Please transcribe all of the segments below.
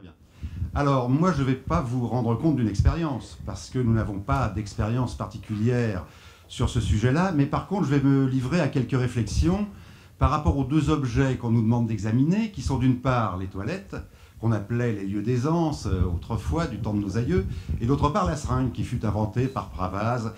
bien. Alors, moi, je ne vais pas vous rendre compte d'une expérience, parce que nous n'avons pas d'expérience particulière sur ce sujet-là, mais par contre, je vais me livrer à quelques réflexions par rapport aux deux objets qu'on nous demande d'examiner, qui sont d'une part les toilettes, qu'on appelait les lieux d'aisance autrefois, du temps de nos aïeux, et d'autre part la seringue, qui fut inventée par Pravaz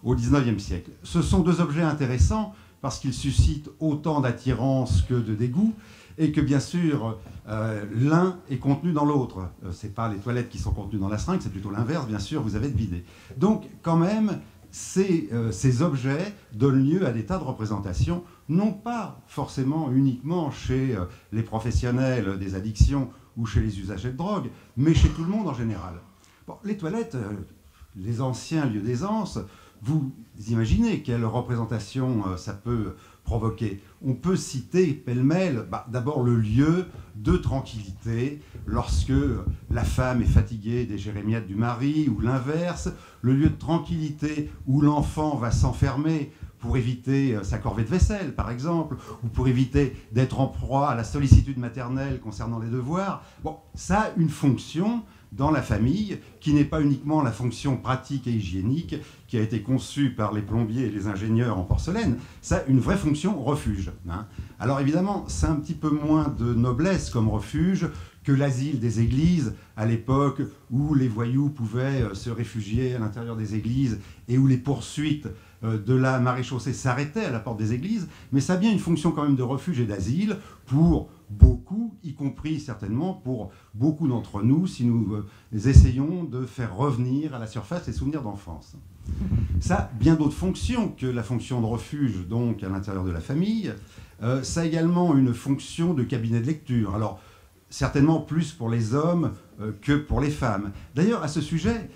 au XIXe siècle. Ce sont deux objets intéressants, parce qu'ils suscitent autant d'attirance que de dégoût, et que bien sûr, l'un est contenu dans l'autre. Ce n'est pas les toilettes qui sont contenues dans la seringue, c'est plutôt l'inverse, bien sûr, vous avez de vider. Donc, quand même, ces objets donnent lieu à des tas de représentations, non pas forcément uniquement chez les professionnels des addictions ou chez les usagers de drogue, mais chez tout le monde en général. Bon, les toilettes, les anciens lieux d'aisance, vous imaginez quelle représentation ça peut provoquer. On peut citer pêle-mêle d'abord le lieu de tranquillité lorsque la femme est fatiguée des jérémiades du mari ou l'inverse, le lieu de tranquillité où l'enfant va s'enfermer pour éviter sa corvée de vaisselle, par exemple, ou pour éviter d'être en proie à la sollicitude maternelle concernant les devoirs. Bon, ça a une fonction dans la famille, qui n'est pas uniquement la fonction pratique et hygiénique qui a été conçue par les plombiers et les ingénieurs en porcelaine, ça a une vraie fonction refuge. Hein. Alors évidemment, c'est un petit peu moins de noblesse comme refuge que l'asile des églises, à l'époque où les voyous pouvaient se réfugier à l'intérieur des églises et où les poursuites de la maréchaussée s'arrêtaient à la porte des églises, mais ça a bien une fonction quand même de refuge et d'asile pour beaucoup, y compris certainement pour beaucoup d'entre nous, si nous essayons de faire revenir à la surface les souvenirs d'enfance. Ça a bien d'autres fonctions que la fonction de refuge, donc à l'intérieur de la famille. Ça a également une fonction de cabinet de lecture. Alors, certainement plus pour les hommes que pour les femmes. D'ailleurs, à ce sujet,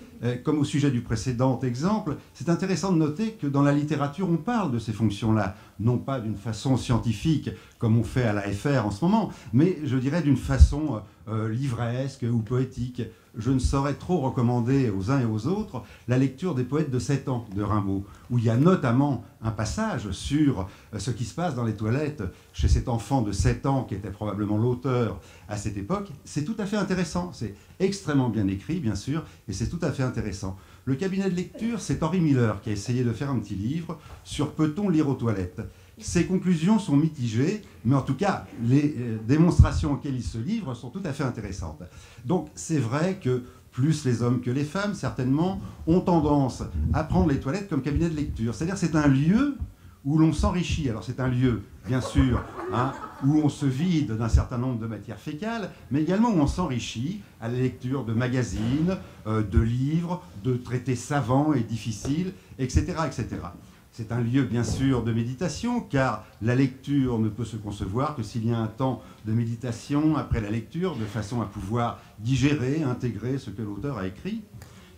comme au sujet du précédent exemple, c'est intéressant de noter que dans la littérature, on parle de ces fonctions-là, non pas d'une façon scientifique, comme on fait à l'AFR en ce moment, mais je dirais d'une façon livresque ou poétique. Je ne saurais trop recommander aux uns et aux autres la lecture des Poètes de 7 ans de Rimbaud, où il y a notamment un passage sur ce qui se passe dans les toilettes chez cet enfant de 7 ans qui était probablement l'auteur à cette époque. C'est tout à fait intéressant, c'est extrêmement bien écrit bien sûr, et c'est tout à fait intéressant. Le cabinet de lecture, c'est Henri Miller qui a essayé de faire un petit livre sur peut-on lire aux toilettes. Ses conclusions sont mitigées, mais en tout cas, les démonstrations auxquelles il se livre sont tout à fait intéressantes. Donc c'est vrai que plus les hommes que les femmes, certainement, ont tendance à prendre les toilettes comme cabinet de lecture. C'est-à-dire c'est un lieu où l'on s'enrichit. Alors c'est un lieu, bien sûr, hein, où on se vide d'un certain nombre de matières fécales, mais également où on s'enrichit à la lecture de magazines, de livres, de traités savants et difficiles, etc., etc. C'est un lieu, bien sûr, de méditation, car la lecture ne peut se concevoir que s'il y a un temps de méditation après la lecture, de façon à pouvoir digérer, intégrer ce que l'auteur a écrit.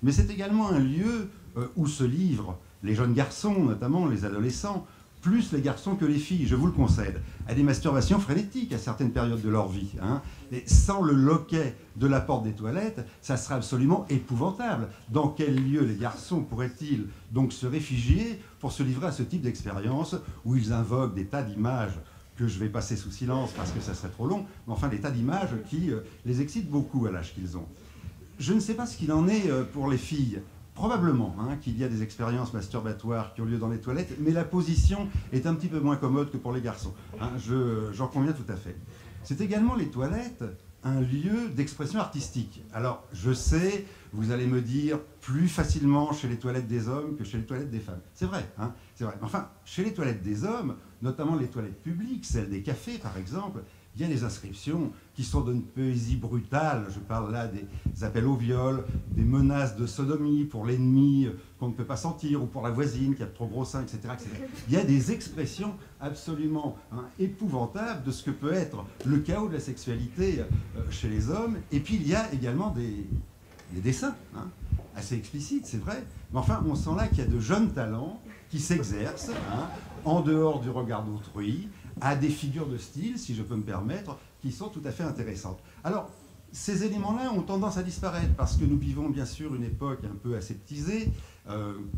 Mais c'est également un lieu où se livrent les jeunes garçons, notamment les adolescents, plus les garçons que les filles, je vous le concède, à des masturbations frénétiques à certaines périodes de leur vie. Hein. Et sans le loquet de la porte des toilettes, ça serait absolument épouvantable. Dans quel lieu les garçons pourraient-ils donc se réfugier pour se livrer à ce type d'expérience où ils invoquent des tas d'images que je vais passer sous silence parce que ça serait trop long, mais enfin des tas d'images qui les excitent beaucoup à l'âge qu'ils ont. Je ne sais pas ce qu'il en est pour les filles. Probablement qu'il y a des expériences masturbatoires qui ont lieu dans les toilettes, mais la position est un petit peu moins commode que pour les garçons. J'en conviens tout à fait. C'est également les toilettes un lieu d'expression artistique. Alors, je sais, vous allez me dire, plus facilement chez les toilettes des hommes que chez les toilettes des femmes. C'est vrai, c'est vrai. Enfin, chez les toilettes des hommes, notamment les toilettes publiques, celles des cafés par exemple, il y a des inscriptions qui sont d'une poésie brutale. Je parle là des appels au viol, des menaces de sodomie pour l'ennemi qu'on ne peut pas sentir ou pour la voisine qui a de trop gros seins, etc., etc. Il y a des expressions absolument épouvantables de ce que peut être le chaos de la sexualité chez les hommes. Et puis il y a également des dessins assez explicites, c'est vrai. Mais enfin, on sent là qu'il y a de jeunes talents qui s'exercent en dehors du regard d'autrui, à des figures de style, si je peux me permettre, qui sont tout à fait intéressantes. Alors, ces éléments-là ont tendance à disparaître parce que nous vivons bien sûr une époque un peu aseptisée,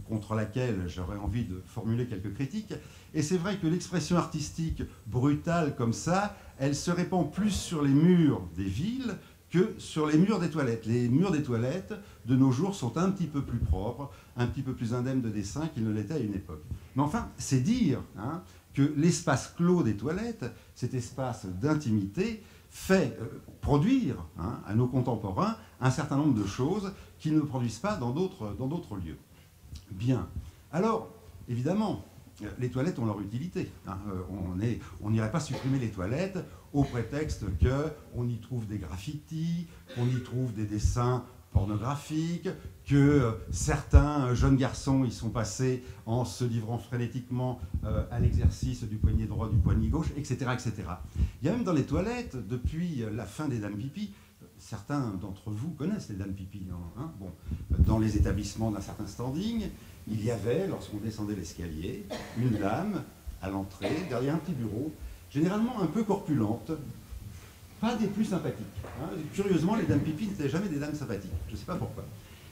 contre laquelle j'aurais envie de formuler quelques critiques. Et c'est vrai que l'expression artistique brutale comme ça, elle se répand plus sur les murs des villes que sur les murs des toilettes. Les murs des toilettes, de nos jours, sont un petit peu plus propres, un petit peu plus indemnes de dessin qu'ils ne l'étaient à une époque. Mais enfin, c'est dire hein, que l'espace clos des toilettes, cet espace d'intimité, fait produire hein, à nos contemporains un certain nombre de choses qui ne produisent pas dans d'autres lieux. Bien. Alors, évidemment, les toilettes ont leur utilité. Hein. On n'irait pas supprimer les toilettes au prétexte qu'on y trouve des graffitis, qu'on y trouve des dessins pornographiques, que certains jeunes garçons y sont passés en se livrant frénétiquement à l'exercice du poignet droit, du poignet gauche, etc., etc. Il y a même dans les toilettes, depuis la fin des dames pipi, certains d'entre vous connaissent les dames pipi, hein, bon, dans les établissements d'un certain standing, il y avait, lorsqu'on descendait l'escalier, une dame à l'entrée, derrière un petit bureau, généralement un peu corpulente, pas des plus sympathiques. Hein. Curieusement, les dames pipi n'étaient jamais des dames sympathiques, je ne sais pas pourquoi.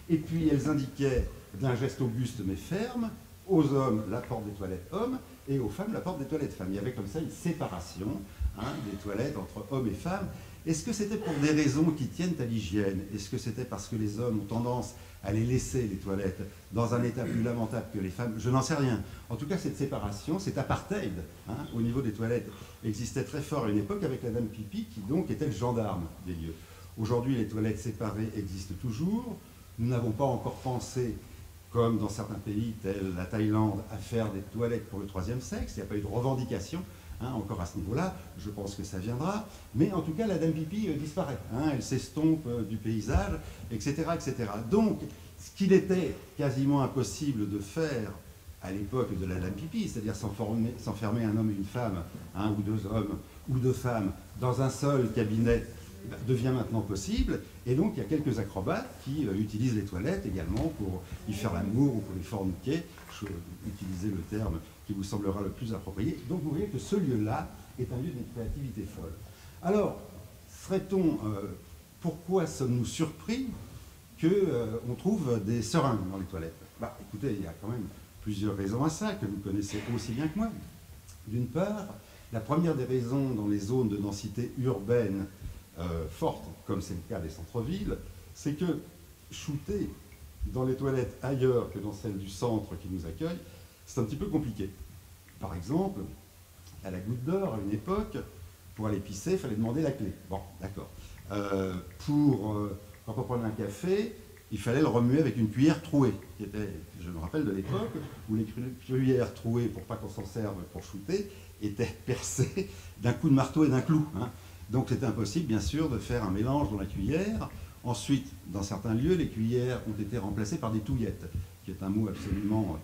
Et puis elles indiquaient d'un geste auguste mais ferme, aux hommes la porte des toilettes hommes et aux femmes la porte des toilettes femmes. Il y avait comme ça une séparation hein, des toilettes entre hommes et femmes. Est-ce que c'était pour des raisons qui tiennent à l'hygiène? Est-ce que c'était parce que les hommes ont tendance à les laisser, les toilettes, dans un état plus lamentable que les femmes? Je n'en sais rien. En tout cas, cette séparation, cet apartheid, hein, au niveau des toilettes, existait très fort à une époque avec la dame pipi, qui donc était le gendarme des lieux. Aujourd'hui, les toilettes séparées existent toujours. Nous n'avons pas encore pensé, comme dans certains pays, tels la Thaïlande, à faire des toilettes pour le troisième sexe. Il n'y a pas eu de revendication. Hein, encore à ce niveau-là, je pense que ça viendra. Mais en tout cas, la dame pipi disparaît. Hein, elle s'estompe du paysage, etc., etc. Donc, ce qu'il était quasiment impossible de faire à l'époque de la dame pipi, c'est-à-dire s'enfermer un homme et une femme, hein, ou deux hommes ou deux femmes, dans un seul cabinet, devient maintenant possible. Et donc, il y a quelques acrobates qui utilisent les toilettes également pour y faire l'amour ou pour les forniquer. Je vais utiliser le terme qui vous semblera le plus approprié. Donc vous voyez que ce lieu-là est un lieu d'une créativité folle. Alors, pourquoi sommes-nous surpris qu'on trouve des seringues dans les toilettes? Bah, écoutez, il y a quand même plusieurs raisons à ça, que vous connaissez aussi bien que moi. D'une part, la première des raisons dans les zones de densité urbaine forte, comme c'est le cas des centres-villes, c'est que shooter dans les toilettes ailleurs que dans celles du centre qui nous accueillent, c'est un petit peu compliqué. Par exemple, à la Goutte d'Or, à une époque, pour aller pisser, il fallait demander la clé. Bon, d'accord. Quand on prenait un café, il fallait le remuer avec une cuillère trouée. Qui était, je me rappelle de l'époque où les cuillères trouées, pour pas qu'on s'en serve pour shooter, étaient percées d'un coup de marteau et d'un clou. Hein. Donc c'était impossible, bien sûr, de faire un mélange dans la cuillère. Ensuite, dans certains lieux, les cuillères ont été remplacées par des touillettes, qui est un mot absolument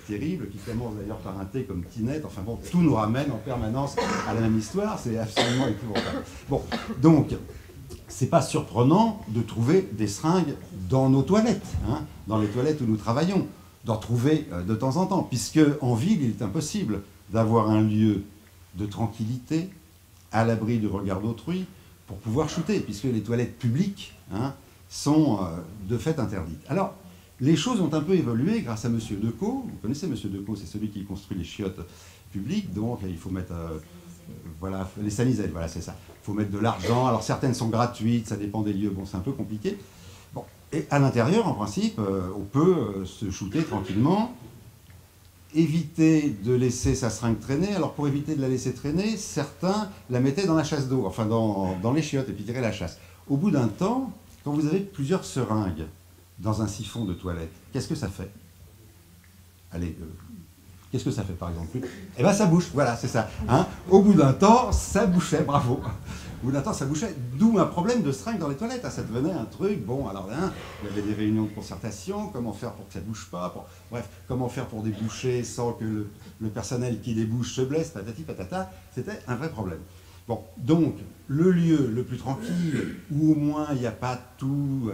terrible, qui commence d'ailleurs par un T comme tinette. Enfin bon, tout nous ramène en permanence à la même histoire, c'est absolument épouvantable. Bon, donc, c'est pas surprenant de trouver des seringues dans nos toilettes, hein, dans les toilettes où nous travaillons, d'en trouver de temps en temps, puisque en ville, il est impossible d'avoir un lieu de tranquillité, à l'abri du regard d'autrui, pour pouvoir shooter, puisque les toilettes publiques hein, sont de fait interdites. Alors, les choses ont un peu évolué grâce à M. Decaux. Vous connaissez M. Decaux, c'est celui qui construit les chiottes publiques, donc il faut mettre... voilà, les sanisettes, voilà, c'est ça. Il faut mettre de l'argent, alors certaines sont gratuites, ça dépend des lieux, bon, c'est un peu compliqué. Bon, et à l'intérieur, en principe, on peut se shooter tranquillement, éviter de laisser sa seringue traîner. Alors pour éviter de la laisser traîner, certains la mettaient dans la chasse d'eau, enfin dans les chiottes, et puis tiraient la chasse. Au bout d'un temps, quand vous avez plusieurs seringues dans un siphon de toilette, qu'est-ce que ça fait? Allez, qu'est-ce que ça fait par exemple? Eh bien ça bouche, voilà, c'est ça. Hein, au bout d'un temps, ça bouchait, bravo. Au bout d'un temps, ça bouchait, d'où un problème de seringue dans les toilettes. Ah, ça devenait un truc, bon, alors là, il y avait des réunions de concertation, comment faire pour que ça ne bouge pas, bref, comment faire pour déboucher sans que le personnel qui débouche se blesse, patati patata, c'était un vrai problème. Bon, donc, le lieu le plus tranquille, où au moins il n'y a pas tout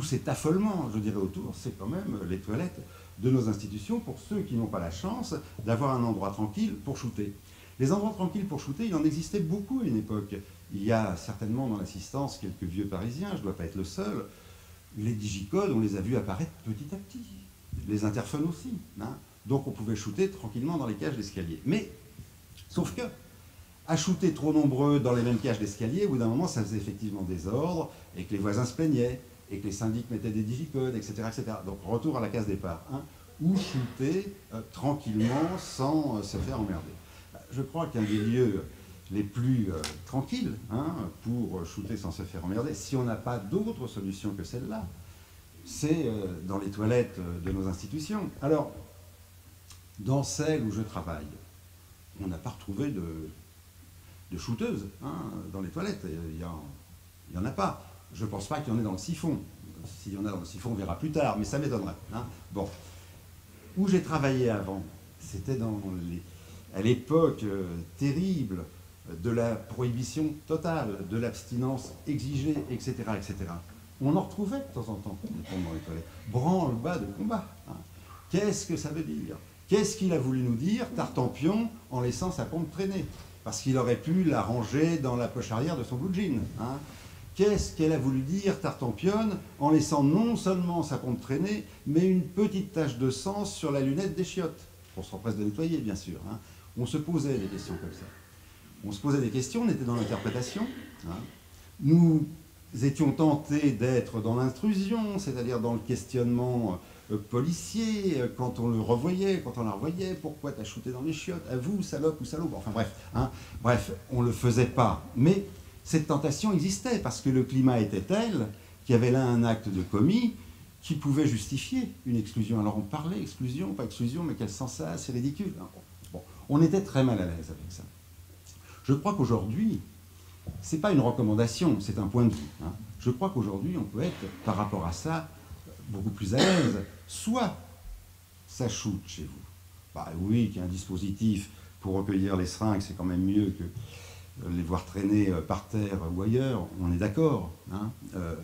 cet affolement, je dirais, autour, c'est quand même les toilettes de nos institutions, pour ceux qui n'ont pas la chance d'avoir un endroit tranquille pour shooter. Les endroits tranquilles pour shooter, il en existait beaucoup à une époque. Il y a certainement dans l'assistance quelques vieux parisiens, je ne dois pas être le seul. Les digicodes, on les a vus apparaître petit à petit. Les interphones aussi. Hein. Donc on pouvait shooter tranquillement dans les cages d'escalier. Mais, sauf que, À shooter trop nombreux dans les mêmes cages d'escalier, au bout d'un moment, ça faisait effectivement désordre, et que les voisins se plaignaient, et que les syndics mettaient des digicodes, etc., etc. Donc retour à la case départ. Hein, ou shooter tranquillement sans se faire emmerder. Je crois qu'un des lieux les plus tranquilles pour shooter sans se faire emmerder, si on n'a pas d'autre solution que celle-là, c'est dans les toilettes de nos institutions. Alors, dans celle où je travaille, on n'a pas retrouvé de shooteuses dans les toilettes. Il n'y en a pas. Je ne pense pas qu'il y en ait dans le siphon. S'il y en a dans le siphon, on verra plus tard, mais ça m'étonnerait. Bon. Où j'ai travaillé avant, c'était à l'époque terrible de la prohibition totale, de l'abstinence exigée, etc., etc. On en retrouvait de temps en temps dans les toilettes. Branle-bas de combat. Qu'est-ce que ça veut dire? Qu'est-ce qu'il a voulu nous dire, Tartampion, en laissant sa pompe traîner? Parce qu'il aurait pu la ranger dans la poche arrière de son blue jean. Qu'est-ce qu'elle a voulu dire, Tartampionne, en laissant non seulement sa pompe traîner, mais une petite tache de sang sur la lunette des chiottes? On se empresse de nettoyer, bien sûr. On se posait des questions comme ça. On se posait des questions, on était dans l'interprétation. Nous étions tentés d'être dans l'intrusion, c'est-à-dire dans le questionnement policier, quand on le revoyait, quand on la revoyait, pourquoi t'as shooté dans les chiottes? À vous, salope ou salaud? Enfin bref, bref, on ne le faisait pas. Mais cette tentation existait, parce que le climat était tel qu'il y avait là un acte de commis qui pouvait justifier une exclusion. Alors on parlait exclusion, pas exclusion, mais quel sens ça a? C'est ridicule. Bon, on était très mal à l'aise avec ça. Je crois qu'aujourd'hui, ce n'est pas une recommandation, c'est un point de vue. Je crois qu'aujourd'hui, on peut être, par rapport à ça, beaucoup plus à l'aise. Soit ça shoot chez vous. Bah oui, qu'il y a un dispositif pour recueillir les seringues, c'est quand même mieux que les voir traîner par terre ou ailleurs, on est d'accord.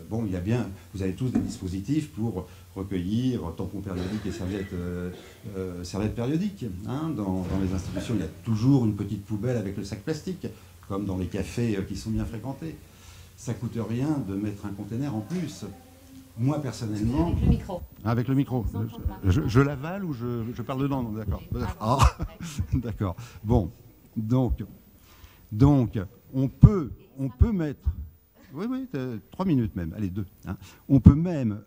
Bon, il y a bien, vous avez tous des dispositifs pour recueillir tampons périodiques et serviettes périodiques. Dans les institutions, il y a toujours une petite poubelle avec le sac plastique, comme dans les cafés qui sont bien fréquentés. Ça ne coûte rien de mettre un container en plus. Moi, personnellement... Avec le micro. Avec le micro. Je l'avale ou je parle dedans? D'accord. D'accord. Bon, donc, on peut mettre... Oui, 3 minutes même, allez, 2. On peut même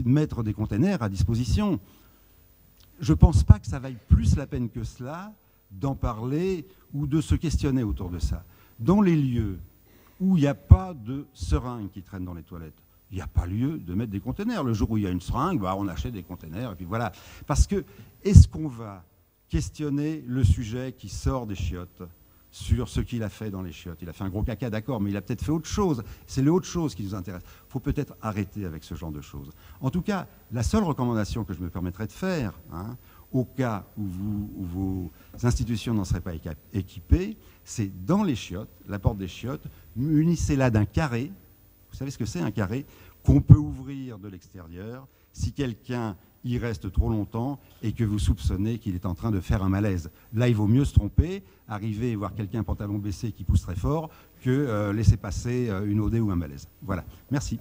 mettre des containers à disposition. Je ne pense pas que ça vaille plus la peine que cela d'en parler ou de se questionner autour de ça. Dans les lieux où il n'y a pas de seringues qui traînent dans les toilettes, il n'y a pas lieu de mettre des containers. Le jour où il y a une seringue, on achète des containers, et puis voilà. Parce que, est-ce qu'on va questionner le sujet qui sort des chiottes sur ce qu'il a fait dans les chiottes? Il a fait un gros caca, d'accord, mais il a peut-être fait autre chose. C'est le autre chose qui nous intéresse. Il faut peut-être arrêter avec ce genre de choses. En tout cas, la seule recommandation que je me permettrais de faire, au cas où vos institutions n'en seraient pas équipées, c'est dans les chiottes, la porte des chiottes, munissez-la d'un carré. Vous savez ce que c'est un carré? Qu'on peut ouvrir de l'extérieur si quelqu'un y reste trop longtemps et que vous soupçonnez qu'il est en train de faire un malaise. Là, il vaut mieux se tromper, arriver et voir quelqu'un pantalon baissé qui pousse très fort, que laisser passer une OD ou un malaise. Voilà. Merci.